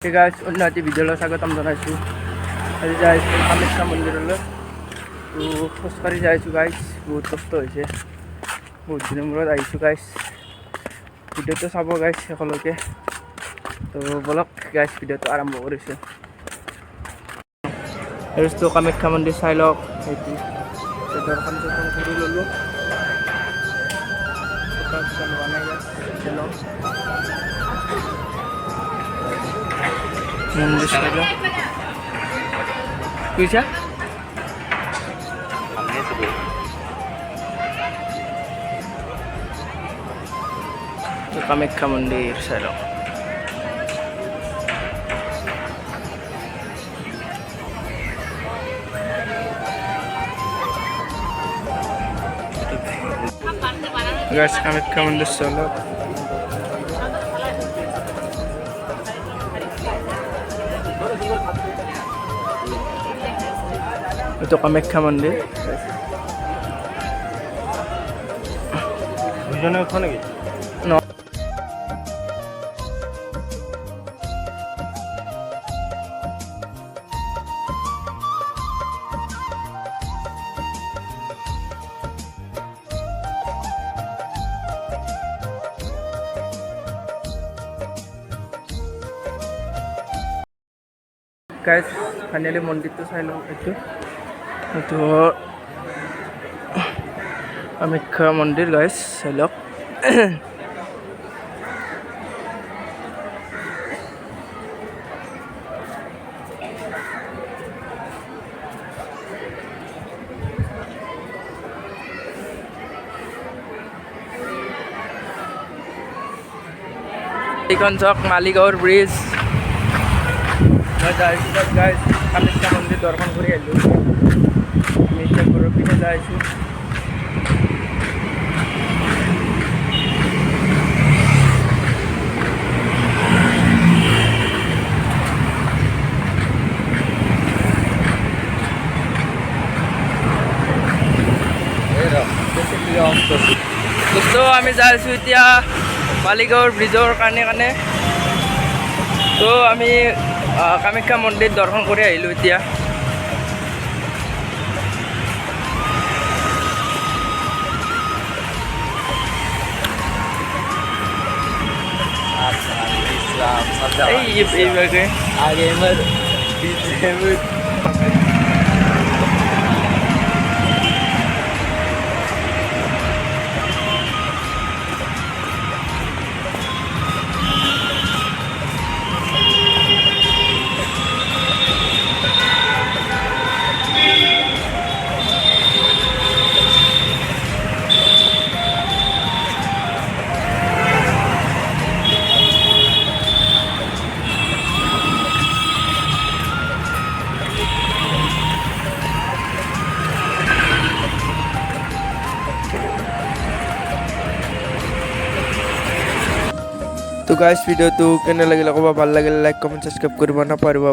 Hey guys, unnati video lo sagotam janaisu. আজি যাইছো কামাখ্যা মন্দিৰলৈ। খোজকাঢ়ি যাইছো গাইছ, বহুত কষ্ট হৈছে। বহুত দিনৰ মূৰত আহিছো গাইছ। ভিডিঅ'টো চাব গাইছ সকলোকে। তো বলক গাইছ ভিডিঅ'টো আৰম্ভ কৰিছো। এইটো কামাখ্যা মন্দিৰ চাই লওক। এইটো দৰ্শন কৰি ল'লো। মন্দিৰ চাই লওক। Bisa? Itu Kamekkha Mandir Salong. Guys, Kamekkha Mandir Salong. Itu Kamekkha Mandir. Bujana uঠা নেকি? No. Guys, finally মন্দিৰটো চাই লওঁ এইটো কামাখ্যা মন্দিৰ গাইছ চাই লওক। এইখন চাওক মালিগাঁৱৰ ব্ৰিজ। মই যাইছোঁ গাইছ কামাখ্যা মন্দিৰ দৰ্শন কৰি আহিলোঁ। আমি এতিয়া ঘৰৰ পিনে যাইছোঁ। দোস্ত আমি যাইছোঁ এতিয়া মালিগাঁৱৰ ব্ৰিজৰ কাৰণে তো আমি কামাখ্যা মন্দিৰ দৰ্শন কৰি আহিলোঁ এতিয়া। তো গাইছ ভিডিঅ'টো কেনে লাগিলে ক'ব, ভাল লাগিলে লাইক কমেণ্ট ছাবস্ক্ৰাইব কৰিব নাপাহৰিব।